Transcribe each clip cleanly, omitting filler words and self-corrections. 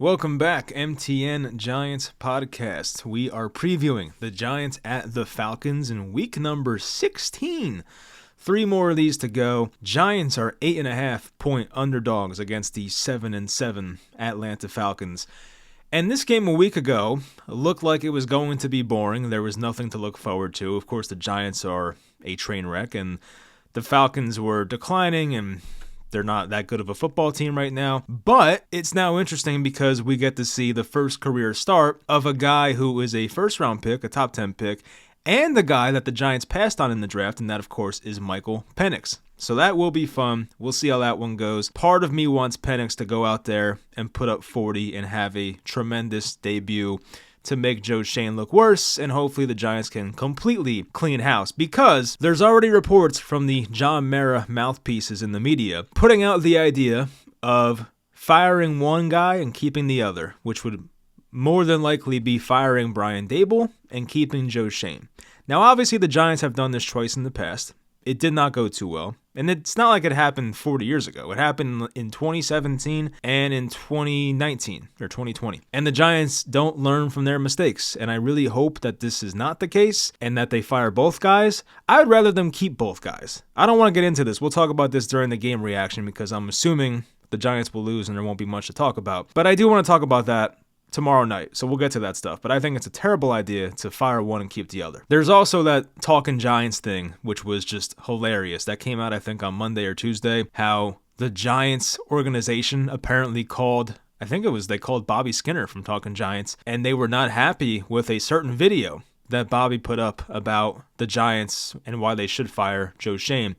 Welcome back, MTN Giants podcast. We are previewing the Giants at the Falcons in week number 16. 3 more of these to go. Giants are 8.5-point underdogs against the 7-7 Atlanta Falcons. And this game a week ago looked like it was going to be boring. There was nothing to look forward to. Of course, the Giants are a train wreck, and the Falcons were declining, and they're not that good of a football team right now. But it's now interesting because we get to see the first career start of a guy who is a first-round pick, a top 10 pick, and the guy that the Giants passed on in the draft, and that, of course, is Michael Penix. So that will be fun. We'll see how that one goes. Part of me wants Penix to go out there and put up 40 and have a tremendous debut to make Joe Schoen look worse, and hopefully the Giants can completely clean house, because there's already reports from the John Mara mouthpieces in the media putting out the idea of firing one guy and keeping the other, which would more than likely be firing Brian Daboll and keeping Joe Schoen. Now, obviously, the Giants have done this twice in the past. It did not go too well. And it's not like it happened 40 years ago. It happened in 2017 and in 2019 or 2020. And the Giants don't learn from their mistakes. And I really hope that this is not the case and that they fire both guys. I would rather them keep both guys. I don't want to get into this. We'll talk about this during the game reaction because I'm assuming the Giants will lose and there won't be much to talk about. But I do want to talk about that tomorrow night, so we'll get to that stuff. But I think it's a terrible idea to fire one and keep the other. There's also that Talking Giants thing, which was just hilarious. That came out, I think, on Monday or Tuesday, how the Giants organization apparently called, they called Bobby Skinner from Talking Giants, and they were not happy with a certain video that Bobby put up about the Giants and why they should fire Joe Schoen.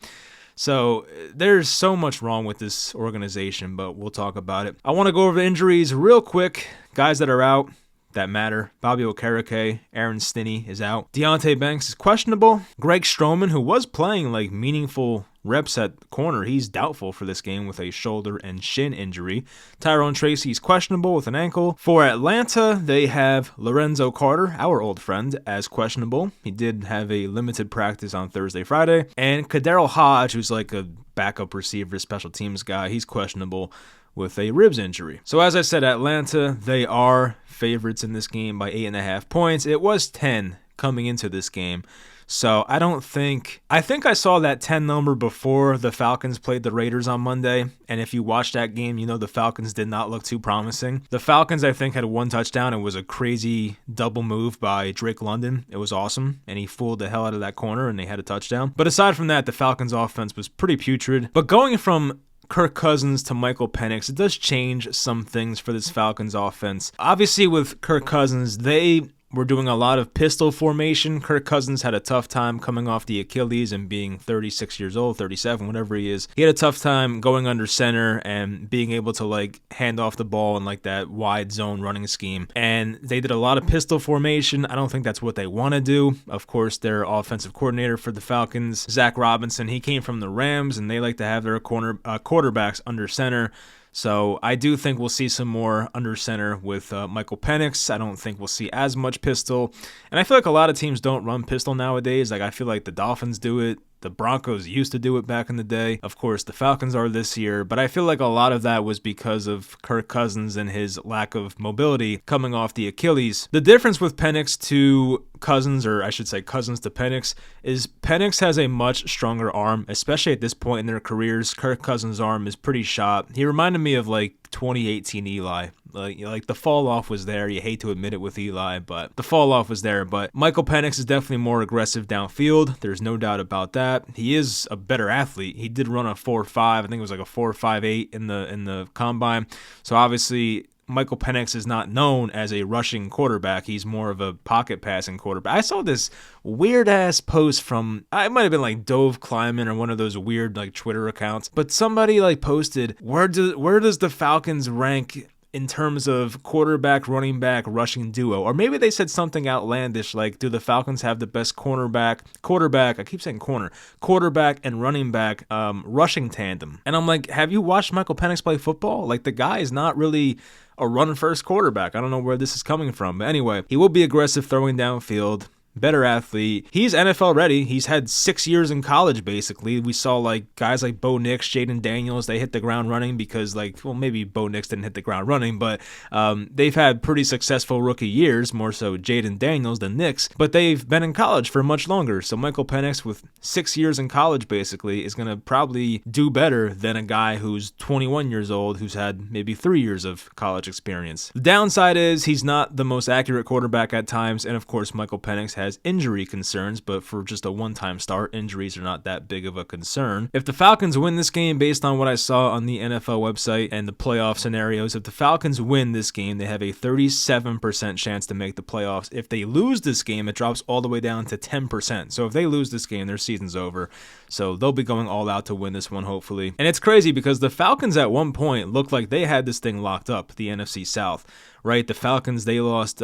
So there's so much wrong with this organization, but we'll talk about it. I want to go over the injuries real quick. Guys that are out that matter. Bobby Okereke, Aaron Stinney is out. Deonte Banks is questionable. Greg Stroman, who was playing like meaningful reps at corner, he's doubtful for this game with a shoulder and shin injury. Tyrone Tracy's questionable with an ankle. For Atlanta, they have Lorenzo Carter, our old friend, as questionable. He did have a limited practice on Thursday, Friday. And Kaderl Hodge, who's like a backup receiver, special teams guy, he's questionable with a ribs injury. So as I said, Atlanta, they are favorites in this game by 8.5 points. It was 10 coming into this game. So I think I saw that 10 number before the Falcons played the Raiders on Monday. And if you watch that game, you know the Falcons did not look too promising. The Falcons, I think, had 1 touchdown. It was a crazy double move by Drake London. It was awesome. And he fooled the hell out of that corner and they had a touchdown. But aside from that, the Falcons offense was pretty putrid. But going from Kirk Cousins to Michael Penix, it does change some things for this Falcons offense. Obviously, with Kirk Cousins, they were doing a lot of pistol formation. Kirk Cousins had a tough time coming off the Achilles and being 36 years old, 37, whatever he is. He had a tough time going under center and being able to like hand off the ball in like that wide zone running scheme. And they did a lot of pistol formation. I don't think that's what they want to do. Of course, their offensive coordinator for the Falcons, Zach Robinson, he came from the Rams, and they like to have their quarterbacks under center. So I do think we'll see some more under center with Michael Penix. I don't think we'll see as much pistol. And I feel like a lot of teams don't run pistol nowadays. Like I feel like the Dolphins do it. The Broncos used to do it back in the day. Of course, the Falcons are this year. But I feel like a lot of that was because of Kirk Cousins and his lack of mobility coming off the Achilles. The difference with Penix to Cousins, or I should say Cousins to Penix, is Penix has a much stronger arm, especially at this point in their careers. Kirk Cousins' arm is pretty shot. He reminded me of like 2018 Eli. Like the fall off was there. You hate to admit it with Eli, but the fall off was there. But Michael Penix is definitely more aggressive downfield. There's no doubt about that. He is a better athlete. He did run a 4.5. I think it was like a 4.58 in the combine. So obviously Michael Penix is not known as a rushing quarterback. He's more of a pocket passing quarterback. I saw this weird ass post from, it might have been like Dove Kleiman or one of those weird like Twitter accounts, but somebody like posted, where does the Falcons rank in terms of quarterback, running back, rushing duo? Or maybe they said something outlandish like, do the Falcons have the best quarterback, I keep saying quarterback and running back rushing tandem? And I'm like, have you watched Michael Penix play football? Like the guy is not really a run-first quarterback. I don't know where this is coming from. But anyway, he will be aggressive throwing downfield. better athlete. He's NFL ready. He's had 6 years in college, basically. We saw like guys like Bo Nix, Jaden Daniels, they hit the ground running because maybe Bo Nix didn't hit the ground running, but they've had pretty successful rookie years, more so Jaden Daniels than Nix, but they've been in college for much longer. So Michael Penix with 6 years in college basically is going to probably do better than a guy who's 21 years old who's had maybe 3 years of college experience. The downside is he's not the most accurate quarterback at times, and of course Michael Penix has injury concerns, but for just a one-time start, injuries are not that big of a concern. If the Falcons win this game, based on what I saw on the NFL website and the playoff scenarios, if the Falcons win this game, they have a 37% chance to make the playoffs. If they lose this game, it drops all the way down to 10%. So if they lose this game, their season's over. So they'll be going all out to win this one, hopefully. And it's crazy because the Falcons at one point looked like they had this thing locked up, the NFC South. Right, the Falcons, they lost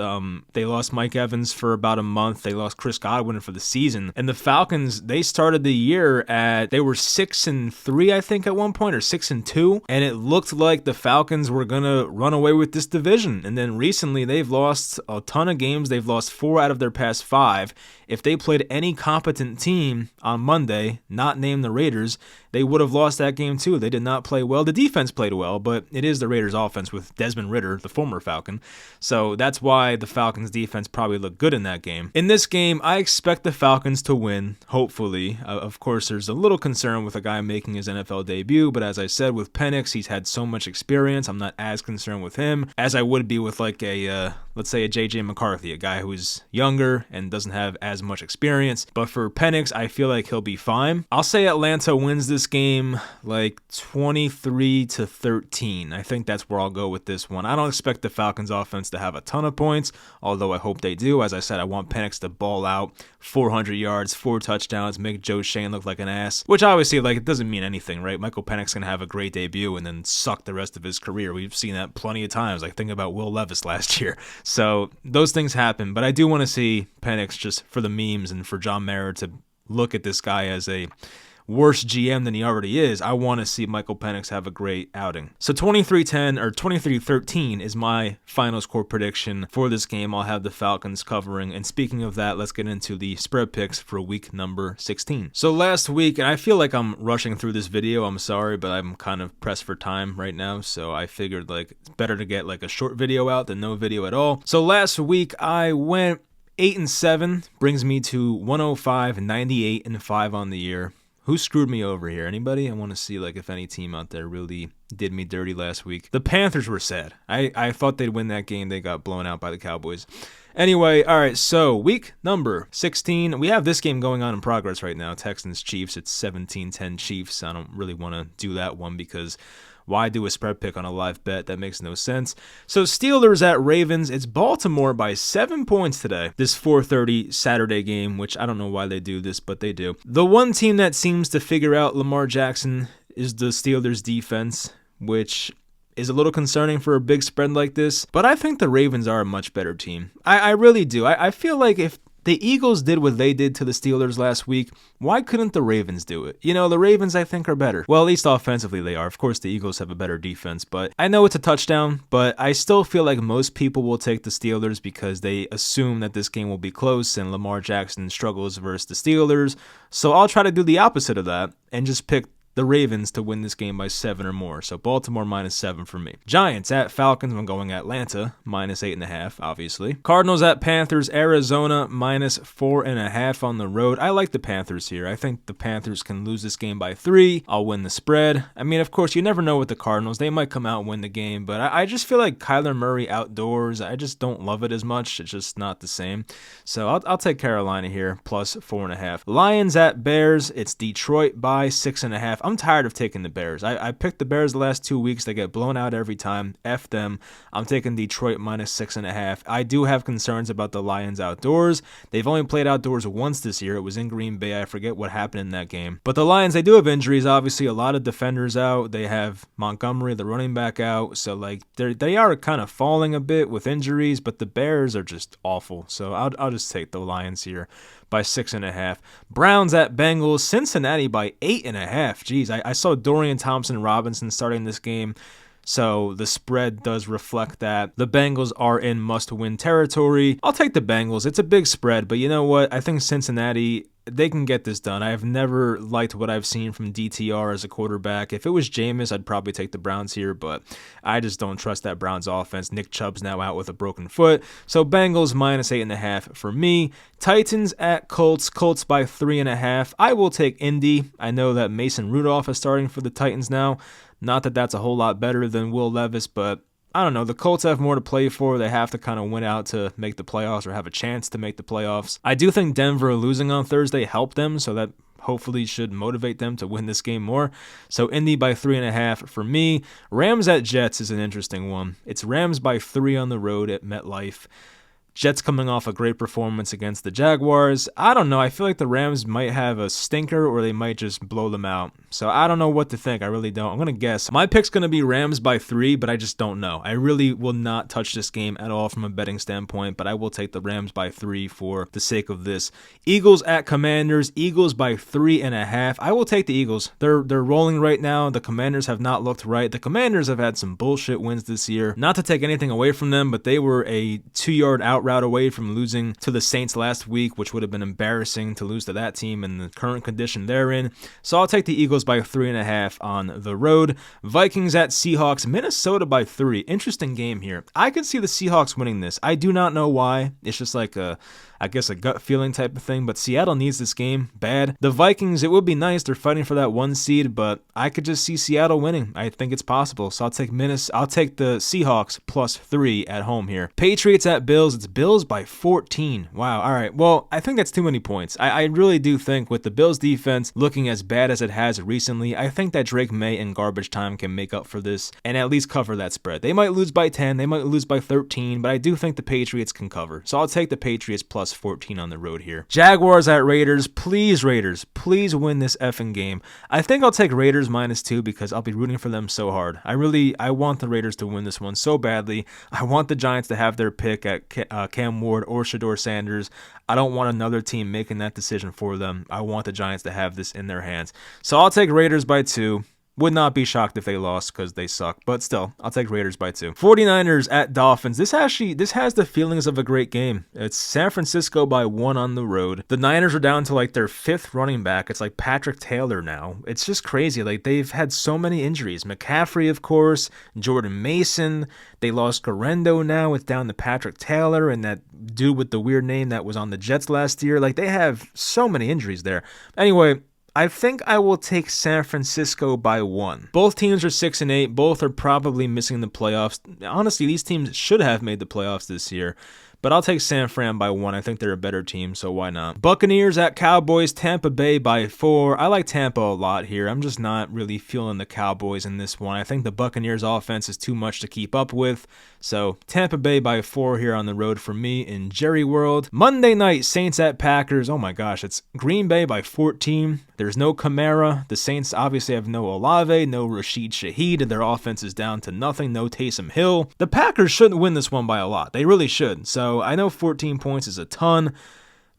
Mike Evans for about a month. They lost Chris Godwin for the season. And the Falcons, they started the year they were 6-3, I think, at one point, or 6-2. And it looked like the Falcons were gonna run away with this division. And then recently, they've lost a ton of games. They've lost 4 out of their past 5. If they played any competent team on Monday, not named the Raiders, they would have lost that game too. They did not play well. The defense played well, but it is the Raiders offense with Desmond Ridder, the former Falcon. So that's why the Falcons defense probably looked good in that game. In this game, I expect the Falcons to win, hopefully. Of course, there's a little concern with a guy making his NFL debut, but as I said, with Penix, he's had so much experience. I'm not as concerned with him as I would be with like let's say a J.J. McCarthy, a guy who's younger and doesn't have as much experience. But for Penix, I feel like he'll be fine. I'll say Atlanta wins this game like 23-13. I think that's where I'll go with this one. I don't expect the Falcons offense to have a ton of points, although I hope they do. As I said, I want Penix to ball out 400 yards, 4 touchdowns, make Joe Shane look like an ass, which obviously it doesn't mean anything, right? Michael Penix can have a great debut and then suck the rest of his career. We've seen that plenty of times. Think about Will Levis last year. So those things happen, but I do want to see Penix, just for the memes and for John Mara to look at this guy as a worse GM than he already is. I want to see Michael Penix have a great outing. So 23-10 or 23-13 is my final score prediction for this game. I'll have the Falcons covering. And speaking of that, let's get into the spread picks for week number 16. So last week, and I feel like I'm rushing through this video, I'm sorry, but I'm kind of pressed for time right now. So I figured it's better to get a short video out than no video at all. So last week I went 8-7, brings me to 105, 98-5 on the year. Who screwed me over here? Anybody? I want to see if any team out there really did me dirty last week. The Panthers were sad. I thought they'd win that game. They got blown out by the Cowboys. Anyway, all right, so week number 16. We have this game going on in progress right now. Texans-Chiefs. It's 17-10 Chiefs. I don't really want to do that one because why do a spread pick on a live bet? That makes no sense. So Steelers at Ravens. It's Baltimore by 7 points today. This 4:30 Saturday game, which I don't know why they do this, but they do. The one team that seems to figure out Lamar Jackson is the Steelers defense, which is a little concerning for a big spread like this. But I think the Ravens are a much better team. I really do. I feel like if the Eagles did what they did to the Steelers last week, why couldn't the Ravens do it? The Ravens, I think, are better. Well, at least offensively they are. Of course, the Eagles have a better defense, but I know it's a touchdown, but I still feel like most people will take the Steelers because they assume that this game will be close and Lamar Jackson struggles versus the Steelers. So I'll try to do the opposite of that and just pick the Ravens to win this game by 7 or more. So Baltimore -7 for me. Giants at Falcons. I'm going Atlanta -8.5, obviously. Cardinals at Panthers. Arizona -4.5 on the road. I like the Panthers here. I think the Panthers can lose this game by 3. I'll win the spread. I mean, of course, you never know with the Cardinals. They might come out and win the game, but I just feel like Kyler Murray outdoors, I just don't love it as much. It's just not the same. So I'll take Carolina here +4.5. Lions at Bears. It's Detroit by 6.5. I'm tired of taking the Bears. I picked the Bears the last 2 weeks. They get blown out every time. F them. I'm taking Detroit -6.5. I do have concerns about the Lions outdoors. They've only played outdoors once this year. It was in Green Bay. I forget what happened in that game. But the Lions, they do have injuries. Obviously, a lot of defenders out. They have Montgomery, the running back, out. So they are kind of falling a bit with injuries, but the Bears are just awful. So I'll just take the Lions here by 6.5. Browns at Bengals. Cincinnati by 8.5. Jeez, I saw Dorian Thompson-Robinson starting this game. so the spread does reflect that. The Bengals are in must-win territory. I'll take the Bengals. It's a big spread, but you know what? I think Cincinnati, they can get this done. I have never liked what I've seen from DTR as a quarterback. If it was Jameis, I'd probably take the Browns here, but I just don't trust that Browns offense. Nick Chubb's now out with a broken foot. So Bengals minus 8.5 for me. Titans at Colts. Colts by 3.5. I will take Indy. I know that Mason Rudolph is starting for the Titans now. Not that that's a whole lot better than Will Levis, but I don't know. The Colts have more to play for. They have to kind of win out to make the playoffs or have a chance to make the playoffs. I do think Denver losing on Thursday helped them, so that hopefully should motivate them to win this game more. So Indy by 3.5 for me. Rams at Jets is an interesting one. It's Rams by 3 on the road at MetLife. Jets coming off a great performance against the Jaguars. I don't know. I feel like the Rams might have a stinker or they might just blow them out. So I don't know what to think. I really don't. I'm going to guess. My pick's going to be Rams by 3, but I just don't know. I really will not touch this game at all from a betting standpoint, but I will take the Rams by 3 for the sake of this. Eagles at Commanders. Eagles by 3.5. I will take the Eagles. They're rolling right now. The Commanders have not looked right. The Commanders have had some bullshit wins this year. Not to take anything away from them, but they were a 2-yard out route away from losing to the Saints last week, which would have been embarrassing to lose to that team in the current condition they're in. So I'll take the Eagles by 3.5 on the road. Vikings at Seahawks. Minnesota by 3. Interesting game here. I could see the Seahawks winning this. I do not know why. It's just like a gut feeling type of thing, but Seattle needs this game bad. The Vikings, it would be nice. They're fighting for that 1 seed, but I could just see Seattle winning. I think it's possible. So I'll take the Seahawks plus 3 at home here. Patriots at Bills. It's Bills by 14. Wow. All right. Well, I think that's too many points. I really do think with the Bills defense looking as bad as it has recently, I think that Drake May and garbage time can make up for this and at least cover that spread. They might lose by 10. They might lose by 13, but I do think the Patriots can cover. So I'll take the Patriots plus 14 on the road here. Jaguars at Raiders. Please, Raiders, please win this effing game. I think I'll take Raiders minus 2 because I'll be rooting for them so hard. I want the Raiders to win this one so badly. I want the Giants to have their pick at Cam Ward or Shedeur Sanders. I don't want another team making that decision for them. I want the Giants to have this in their hands. So I'll take Raiders by 2. Would not be shocked if they lost because they suck, but still, I'll take Raiders by 2. 49ers at Dolphins. This has the feelings of a great game. It's San Francisco by 1 on the road. The Niners are down to like their 5th running back. It's like Patrick Taylor now. It's just crazy. Like they've had so many injuries. McCaffrey, of course, Jordan Mason. They lost Garendo now. It's down to Patrick Taylor and that dude with the weird name that was on the Jets last year. Like they have so many injuries there. Anyway, I think I will take San Francisco by 1. Both teams are 6-8. Both are probably missing the playoffs. Honestly, these teams should have made the playoffs this year. But I'll take San Fran by 1. I think they're a better team, so why not? Buccaneers at Cowboys. Tampa Bay by 4. I like Tampa a lot here. I'm just not really feeling the Cowboys in this one. I think the Buccaneers offense is too much to keep up with. So Tampa Bay by 4 here on the road for me in Jerry World. Monday night, Saints at Packers. Oh my gosh, it's Green Bay by 14. There's no Kamara. The Saints obviously have no Olave, no Rashid Shaheed, and their offense is down to nothing. No Taysom Hill. The Packers shouldn't win this one by a lot. They really should. So I know 14 points is a ton,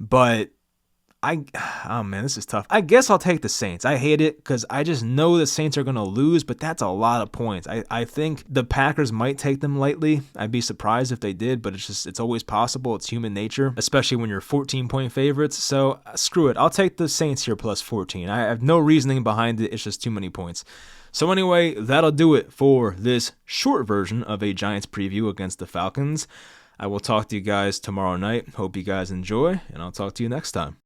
but oh man, this is tough. I guess I'll take the Saints. I hate it because I just know the Saints are going to lose, but that's a lot of points. I think the Packers might take them lightly. I'd be surprised if they did, but it's always possible. It's human nature, especially when you're 14-point favorites. So screw it. I'll take the Saints here plus 14. I have no reasoning behind it. It's just too many points. So anyway, that'll do it for this short version of a Giants preview against the Falcons. I will talk to you guys tomorrow night. Hope you guys enjoy, and I'll talk to you next time.